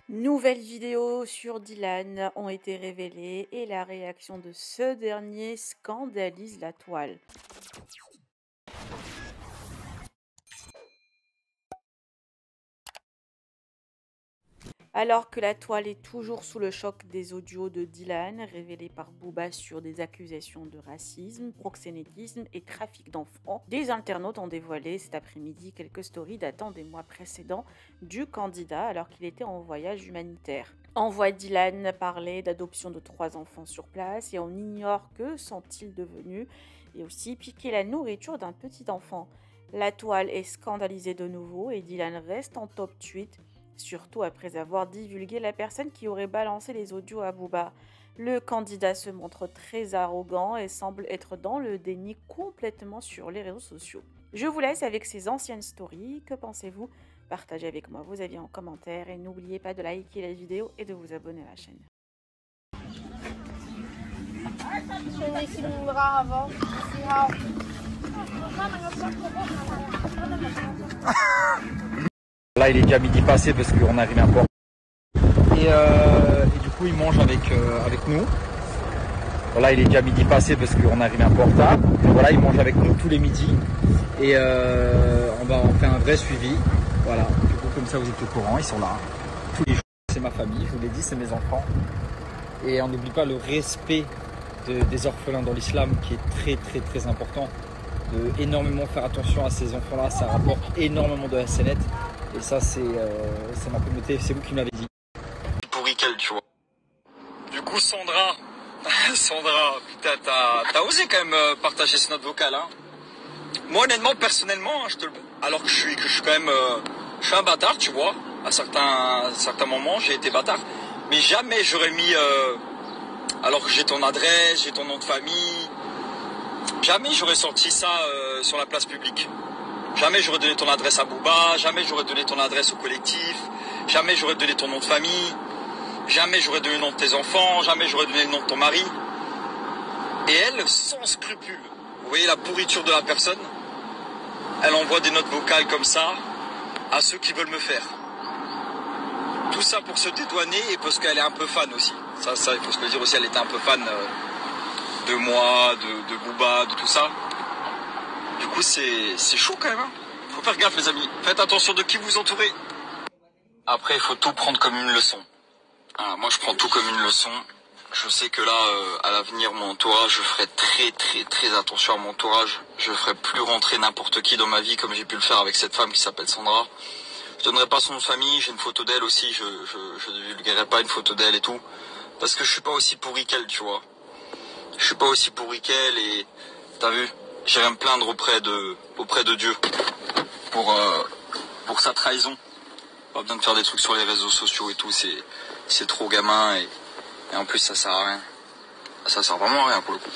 Nouvelles vidéos sur Dylan ont été révélées et la réaction de ce dernier scandalise la toile. Alors que la toile est toujours sous le choc des audios de Dylan révélés par Booba sur des accusations de racisme, proxénétisme et trafic d'enfants, des internautes ont dévoilé cet après-midi quelques stories datant des mois précédents du candidat alors qu'il était en voyage humanitaire. On voit Dylan parler d'adoption de 3 enfants sur place et on ignore que sont-ils devenus et aussi piquer la nourriture d'un petit enfant. La toile est scandalisée de nouveau et Dylan reste en top tweet, surtout après avoir divulgué la personne qui aurait balancé les audios à Booba. Le candidat se montre très arrogant et semble être dans le déni complètement sur les réseaux sociaux. Je vous laisse avec ces anciennes stories. Que pensez-vous? Partagez avec moi vos avis en commentaire et n'oubliez pas de liker la vidéo et de vous abonner à la chaîne. Là il est déjà midi passé parce qu'on arrive un peu. Et du coup il mange avec nous. Voilà, il est déjà midi passé parce qu'on arrive un peu en retard. Et voilà, il mange avec nous tous les midis. Et on fait un vrai suivi. Voilà, du coup comme ça vous êtes au courant, ils sont là. Tous les jours, c'est ma famille, je vous l'ai dit, c'est mes enfants. Et on n'oublie pas le respect des orphelins dans l'islam qui est très très très important. De énormément faire attention à ces enfants-là, ça rapporte énormément de SNET. Et ça c'est ma communauté, c'est vous qui me l'avez dit. Pour Rickel, tu vois. Du coup Sandra, putain t'as osé quand même partager ce note vocale hein. Moi honnêtement, personnellement, hein, alors que je suis quand même, je suis un bâtard, tu vois. À certains moments, j'ai été bâtard, mais jamais j'aurais mis, alors que j'ai ton adresse, j'ai ton nom de famille, jamais j'aurais sorti ça sur la place publique. Jamais j'aurais donné ton adresse à Booba, jamais j'aurais donné ton adresse au collectif, jamais j'aurais donné ton nom de famille, jamais j'aurais donné le nom de tes enfants, jamais j'aurais donné le nom de ton mari. Et elle, sans scrupule, vous voyez la pourriture de la personne, elle envoie des notes vocales comme ça à ceux qui veulent me faire. Tout ça pour se dédouaner et parce qu'elle est un peu fan aussi. Ça il faut se le dire aussi, elle était un peu fan de moi, de Booba, de tout ça. Du coup c'est chaud quand même hein. Faut faire gaffe les amis, faites attention de qui vous entourez. Après il faut tout prendre comme une leçon. Alors, moi je prends tout comme une leçon. Je sais que là, à l'avenir, mon entourage, je ferai très très très attention à mon entourage. Je ferai plus rentrer n'importe qui dans ma vie comme j'ai pu le faire avec cette femme qui s'appelle Sandra. Je donnerai pas son nom de famille, j'ai une photo d'elle aussi, je divulguerai pas une photo d'elle et tout. Parce que je suis pas aussi pourri qu'elle, tu vois. Je suis pas aussi pourri qu'elle et t'as vu, j'irai me plaindre auprès de Dieu pour sa trahison. Pas besoin de faire des trucs sur les réseaux sociaux et tout, c'est trop gamin et en plus ça sert à rien. Ça sert vraiment à rien pour le coup.